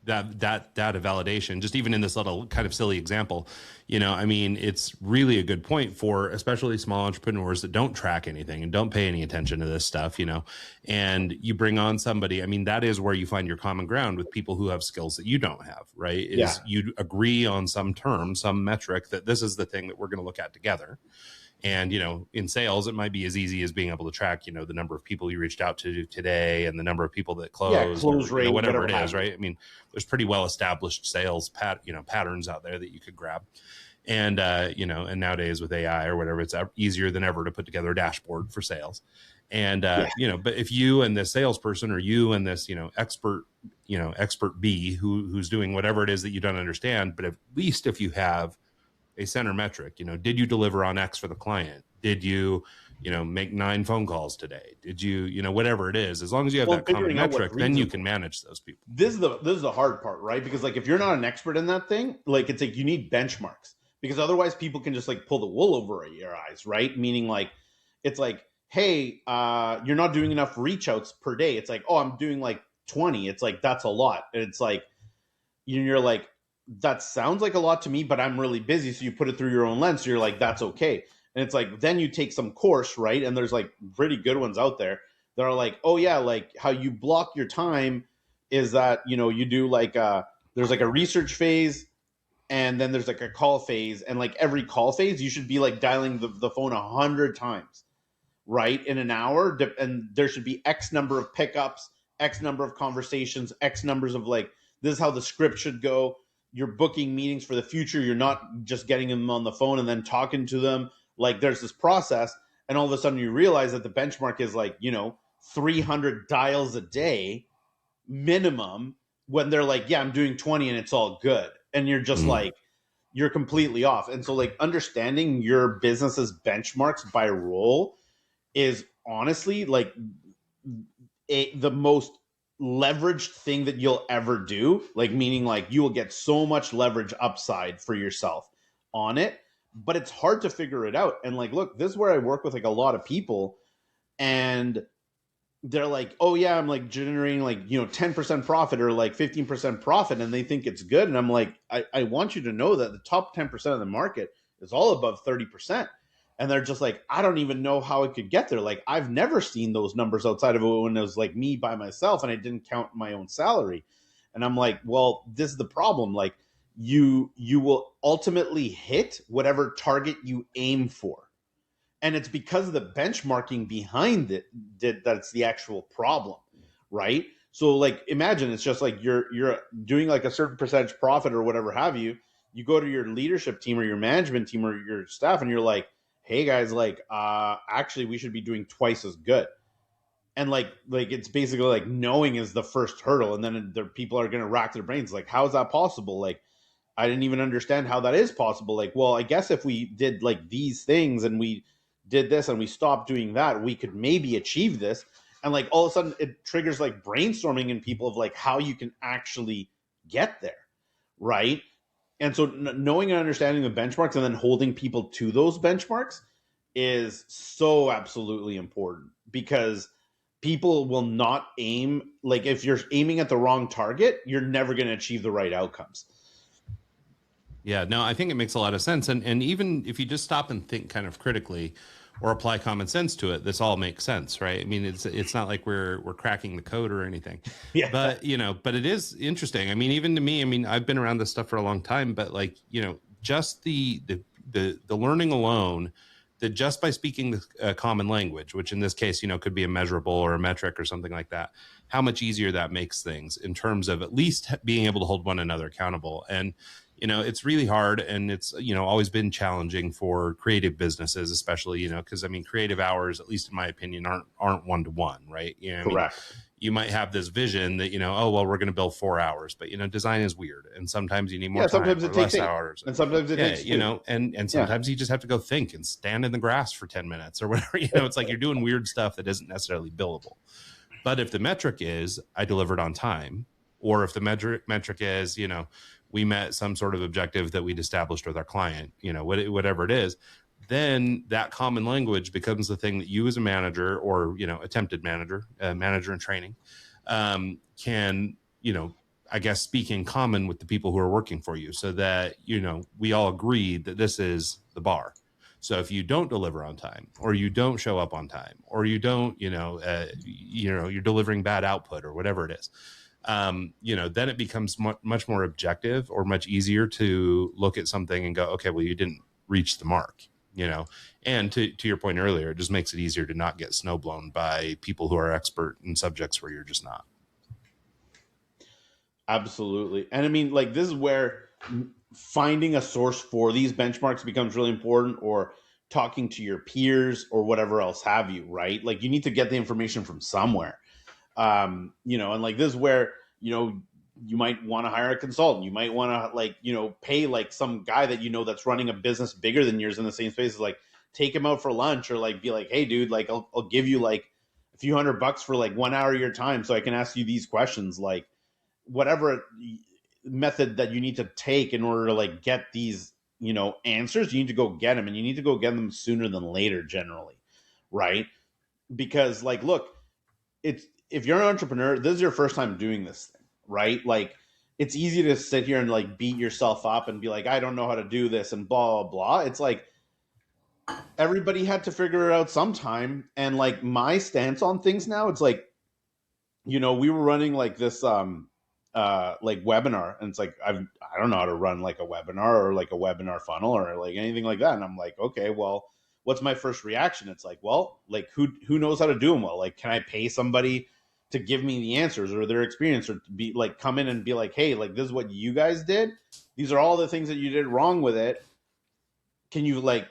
that data validation, just even in this little kind of silly example, it's really a good point for especially small entrepreneurs that don't track anything and don't pay any attention to this stuff, and you bring on somebody. I mean, that is where you find your common ground with people who have skills that you don't have, right? You agree on some term, some metric that this is the thing that we're going to look at together. And, in sales, it might be as easy as being able to track, the number of people you reached out to today and the number of people that closed, close rate, whatever it is, right? I mean, there's pretty well-established sales patterns out there that you could grab. And, and nowadays with AI or whatever, it's easier than ever to put together a dashboard for sales. And, but if you and this salesperson or you and this, expert B who's doing whatever it is that you don't understand, but at least if you have a center metric, did you deliver on X for the client? Did you, make 9 phone calls today? Did you, whatever it is, as long as you have that common metric, then you can manage those people. This is the hard part, right? Because like, if you're not an expert in that thing, like it's like, you need benchmarks because otherwise people can just like pull the wool over your eyes, right? Meaning like, it's like, hey, you're not doing enough reach outs per day. It's like, oh, I'm doing like 20. It's like, that's a lot. And it's like, you're like, that sounds like a lot to me, but I'm really busy. So you put it through your own lens. So you're like, that's okay. And it's like, then you take some course, right? And there's like pretty good ones out there that are like, oh yeah, like how you block your time is that, you do like, there's like a research phase and then there's like a call phase. And like every call phase, you should be like dialing the phone 100 times, right? In an hour. And there should be X number of pickups, X number of conversations, X numbers of like, this is how the script should go. You're booking meetings for the future. You're not just getting them on the phone and then talking to them. Like there's this process, and all of a sudden you realize that the benchmark is like, 300 dials a day minimum, when they're like, yeah, I'm doing 20 and it's all good. And you're just like, you're completely off. And so like understanding your business's benchmarks by role is honestly like the most leveraged thing that you'll ever do. Like meaning like you will get so much leverage upside for yourself on it, but it's hard to figure it out. And like, look, this is where I work with like a lot of people, and they're like, oh yeah, I'm like generating like, 10% profit or like 15% profit. And they think it's good. And I'm like, I want you to know that the top 10% of the market is all above 30%. And they're just like, I don't even know how it could get there. Like I've never seen those numbers outside of it when it was like me by myself and I didn't count my own salary. And I'm like, well, this is the problem. Like you will ultimately hit whatever target you aim for. And it's because of the benchmarking behind it that's the actual problem, right? So like imagine it's just like you're doing like a certain percentage profit or whatever have you. You go to your leadership team or your management team or your staff and you're like, hey guys, like actually we should be doing twice as good. And like it's basically like knowing is the first hurdle, and then the people are going to rack their brains like, how is that possible? Like I didn't even understand how that is possible. Like, well, I guess if we did like these things and we did this and we stopped doing that, we could maybe achieve this. And like all of a sudden it triggers like brainstorming in people of like how you can actually get there, right? And so knowing and understanding the benchmarks and then holding people to those benchmarks is so absolutely important, because people will not aim, like if you're aiming at the wrong target, you're never going to achieve the right outcomes. Yeah, no, I think it makes a lot of sense. And even if you just stop and think kind of critically or apply common sense to it, this all makes sense, right? I mean, it's not like we're cracking the code or anything. Yeah. But, but it is interesting. I mean, even to me, I mean, I've been around this stuff for a long time, but like, just the learning alone, that just by speaking the common language, which in this case, could be a measurable or a metric or something like that, how much easier that makes things in terms of at least being able to hold one another accountable. And it's really hard, and it's, always been challenging for creative businesses, especially, because I mean, creative hours, at least in my opinion, aren't one-to-one, right? Correct. I mean, you might have this vision that, oh, well, we're going to build 4 hours, but, design is weird. And sometimes you need more time, sometimes it takes less hours. And sometimes it takes, and sometimes you just have to go think and stand in the grass for 10 minutes or whatever, it's like you're doing weird stuff that isn't necessarily billable. But if the metric is I delivered on time, or if the metric is, we met some sort of objective that we'd established with our client, whatever it is, then that common language becomes the thing that you as a manager or, attempted manager in training, can, I guess, speak in common with the people who are working for you, so that, we all agree that this is the bar. So if you don't deliver on time, or you don't show up on time, or you don't, you're delivering bad output or whatever it is, then it becomes much more objective, or much easier to look at something and go, okay, well, you didn't reach the mark, and to your point earlier, it just makes it easier to not get snowblown by people who are expert in subjects where you're just not. Absolutely. And I mean, like, this is where finding a source for these benchmarks becomes really important, or talking to your peers or whatever else have you, right? Like, you need to get the information from somewhere. And like, this is where, you might want to hire a consultant. You might want to, like, pay like some guy that, that's running a business bigger than yours in the same space, like take him out for lunch, or like be like, hey dude, like I'll give you like a few $100 for like 1 hour of your time, so I can ask you these questions. Like, whatever method that you need to take in order to like get these, answers, you need to go get them, and you need to go get them sooner than later generally. Right. Because like, look, if you're an entrepreneur, this is your first time doing this thing, right? Like, it's easy to sit here and like beat yourself up and be like, I don't know how to do this and blah, blah, blah. It's like, everybody had to figure it out sometime. And like, my stance on things now, it's like, we were running like this, like webinar, and it's like, I don't know how to run like a webinar or like a webinar funnel or like anything like that. And I'm like, okay, well, what's my first reaction? It's like, well, like who knows how to do them well? Like, can I pay somebody to give me the answers or their experience, or to be like, come in and be like, hey, like, this is what you guys did. These are all the things that you did wrong with it. Can you like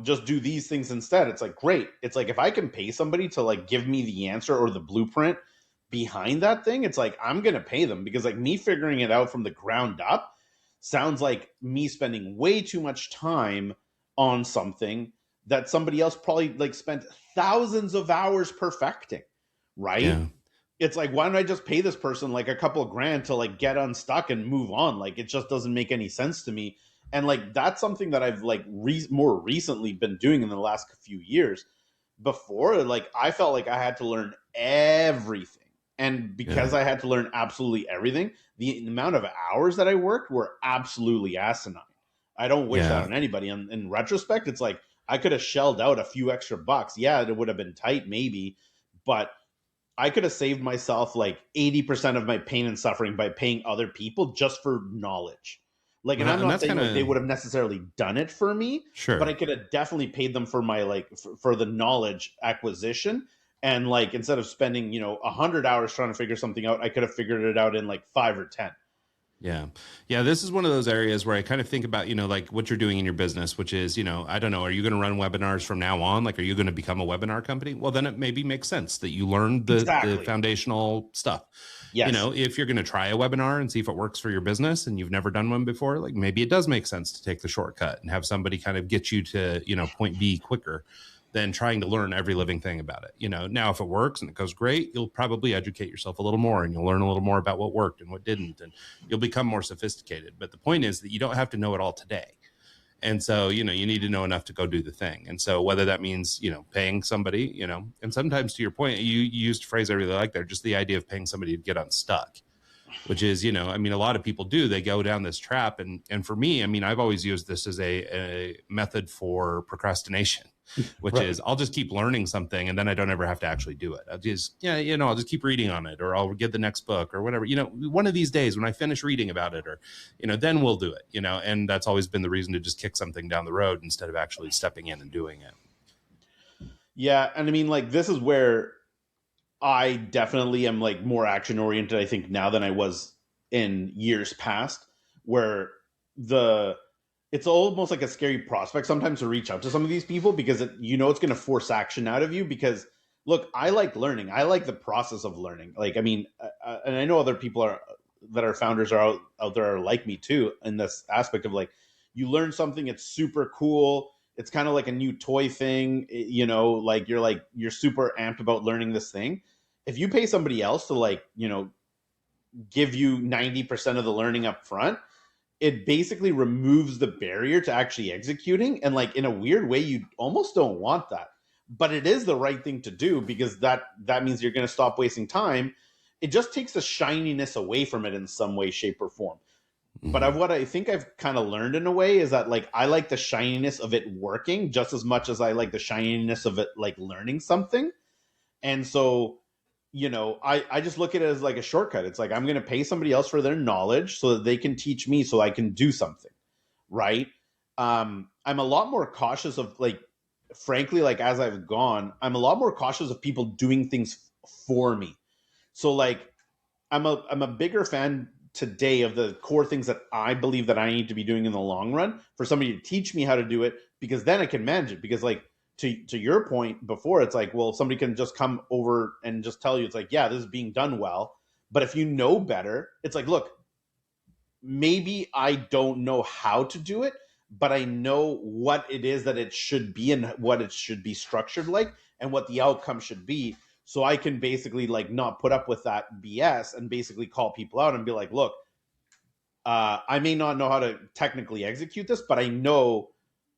just do these things instead. It's like, great. It's like, if I can pay somebody to like give me the answer or the blueprint behind that thing, it's like, I'm going to pay them, because like me figuring it out from the ground up sounds like me spending way too much time on something that somebody else probably like spent thousands of hours perfecting. Right. Yeah. It's like, why don't I just pay this person like a couple of grand to like get unstuck and move on? Like, it just doesn't make any sense to me. And like, that's something that I've like more recently been doing in the last few years. Before, like, I felt like I had to learn everything. And because I had to learn absolutely everything, the amount of hours that I worked were absolutely asinine. I don't wish that on anybody. And in retrospect, it's like, I could have shelled out a few extra bucks. Yeah, it would have been tight maybe, but I could have saved myself like 80% of my pain and suffering by paying other people just for knowledge. Like, and I'm not saying like they would have necessarily done it for me, sure, but I could have definitely paid them for my like for the knowledge acquisition. And like, instead of spending 100 hours trying to figure something out, I could have figured it out in like 5 or 10. Yeah. This is one of those areas where I kind of think about, like what you're doing in your business, which is, I don't know, are you going to run webinars from now on? Like, are you going to become a webinar company? Well, then it maybe makes sense that you learn the foundational stuff. Yes. If you're going to try a webinar and see if it works for your business and you've never done one before, like maybe it does make sense to take the shortcut and have somebody kind of get you to, point B quicker than trying to learn every living thing about it. Now if it works and it goes great, you'll probably educate yourself a little more and you'll learn a little more about what worked and what didn't, and you'll become more sophisticated. But the point is that you don't have to know it all today. And so, you need to know enough to go do the thing. And so whether that means, paying somebody, and sometimes, to your point, you used a phrase I really like there, just the idea of paying somebody to get unstuck, which is, a lot of people do, they go down this trap. And for me, I've always used this as a method for procrastination, which is I'll just keep learning something and then I don't ever have to actually do it. I'll just, I'll just keep reading on it, or I'll get the next book or whatever, one of these days when I finish reading about it, or, then we'll do it, and that's always been the reason to just kick something down the road instead of actually stepping in and doing it. Yeah. And like, this is where I definitely am like more action oriented, I think, now than I was in years past, where it's almost like a scary prospect sometimes to reach out to some of these people, because it's going to force action out of you. Because look, I like learning. I like the process of learning. Like, and I know other people that are founders are out there are like me too, in this aspect of like, you learn something, it's super cool. It's kind of like a new toy thing, like you're super amped about learning this thing. If you pay somebody else to like, give you 90% of the learning up front, it basically removes the barrier to actually executing. And like, in a weird way, you almost don't want that, but it is the right thing to do, because that means you're going to stop wasting time. It just takes the shininess away from it in some way, shape, or form. But what I think I've kind of learned in a way is that like, I like the shininess of it working just as much as I like the shininess of it like learning something. And so, I just look at it as like a shortcut. It's like, I'm going to pay somebody else for their knowledge so that they can teach me so I can do something. Right. I'm a lot more cautious of like, frankly, like as I've gone, I'm a lot more cautious of people doing things for me. So like, I'm a bigger fan today of the core things that I believe that I need to be doing in the long run, for somebody to teach me how to do it, because then I can manage it. Because like, to your point before, it's like, well, somebody can just come over and just tell you, it's like, yeah, this is being done well. But if you know better, it's like, look, maybe I don't know how to do it, but I know what it is that it should be and what it should be structured like and what the outcome should be. So I can basically like not put up with that BS and basically call people out and be like, look, I may not know how to technically execute this, but I know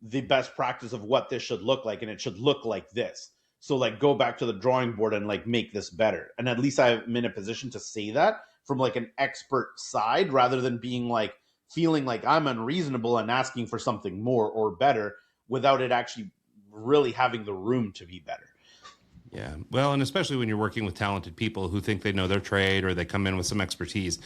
the best practice of what this should look like, and it should look like this. So like, go back to the drawing board and like make this better. And at least I'm in a position to say that from like an expert side, rather than being like feeling like I'm unreasonable and asking for something more or better without it actually really having the room to be better. Yeah. Well, and especially when you're working with talented people who think they know their trade or they come in with some expertise.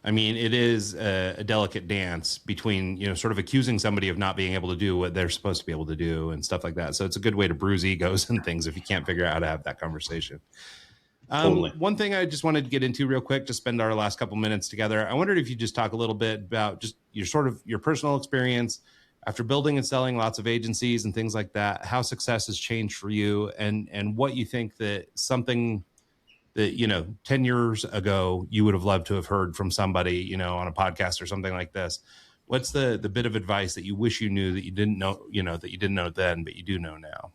It is a delicate dance between, sort of accusing somebody of not being able to do what they're supposed to be able to do and stuff like that. So it's a good way to bruise egos and things if you can't figure out how to have that conversation. Totally. One thing I just wanted to get into real quick, to spend our last couple minutes together. I wondered if you just talk a little bit about just your personal experience after building and selling lots of agencies and things like that, how success has changed for you, and what you think that something that, 10 years ago you would have loved to have heard from somebody, on a podcast or something like this. What's the bit of advice that you wish you knew that you didn't know, that you didn't know then, but you do know now?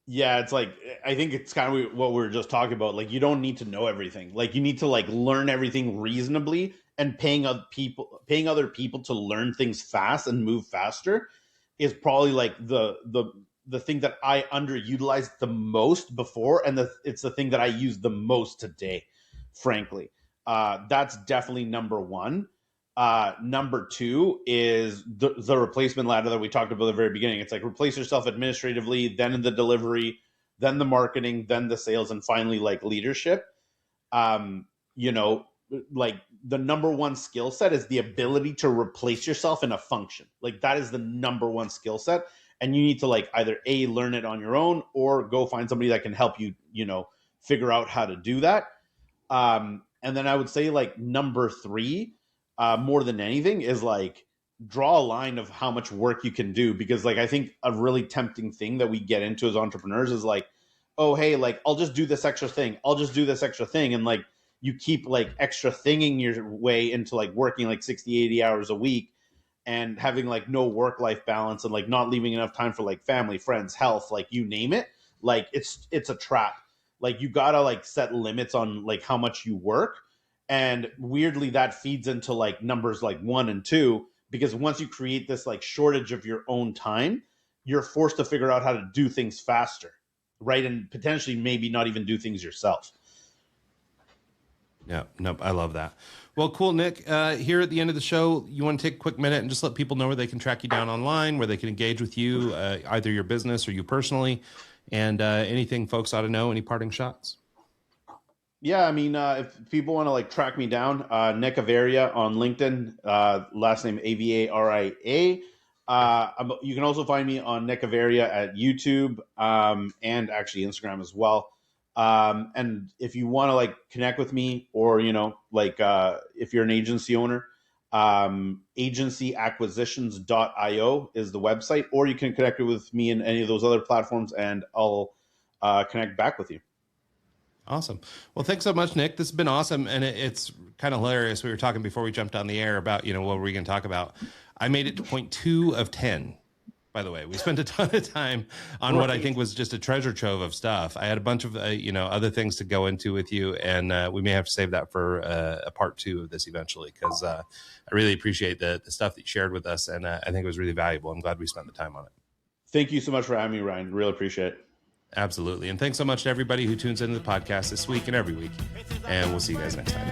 Yeah, it's like, I think it's kind of what we were just talking about. Like, you don't need to know everything. Like, you need to like learn everything reasonably, and paying other people to learn things fast and move faster is probably like the thing that I underutilized the most before, and it's the thing that I use the most today, frankly. That's definitely number one. Number two is the replacement ladder that we talked about at the very beginning. It's like, replace yourself administratively, then in the delivery, then the marketing, then the sales, and finally like leadership. Like, the number one skill set is the ability to replace yourself in a function. Like, that is the number one skill set. And you need to like either learn it on your own, or go find somebody that can help you, figure out how to do that. And then I would say like number three, more than anything, is like, draw a line of how much work you can do. Because like, I think a really tempting thing that we get into as entrepreneurs is like, oh, hey, like, I'll just do this extra thing. And like, you keep like extra thinging your way into like working like 60, 80 hours a week, and having like no work-life balance, and like not leaving enough time for like family, friends, health, like you name it. Like, it's a trap. Like, you gotta like set limits on like how much you work. And weirdly, that feeds into like numbers like 1 and 2, because once you create this like shortage of your own time, you're forced to figure out how to do things faster, right? And potentially maybe not even do things yourself. Yeah, nope, I love that. Well, cool, Nick. Here at the end of the show, you want to take a quick minute and just let people know where they can track you down online, where they can engage with you, either your business or you personally, and anything folks ought to know, any parting shots? Yeah, I mean, if people want to like track me down, Nick Avaria on LinkedIn, last name Avaria. You can also find me on Nick Avaria at YouTube, and actually Instagram as well. And if you want to like connect with me, or, if you're an agency owner, agencyacquisitions.io is the website, or you can connect with me in any of those other platforms, and I'll connect back with you. Awesome. Well, thanks so much, Nick. This has been awesome. And it's kind of hilarious. We were talking before we jumped on the air about, what were we going to talk about? I made it to point 2 of 10. By the way, we spent a ton of time on what I think was just a treasure trove of stuff. I had a bunch of, other things to go into with you, and we may have to save that for a part 2 of this eventually, because I really appreciate the stuff that you shared with us, and I think it was really valuable. I'm glad we spent the time on it. Thank you so much for having me, Ryan. Really appreciate it. Absolutely. And thanks so much to everybody who tunes into the podcast this week and every week. And we'll see you guys next time.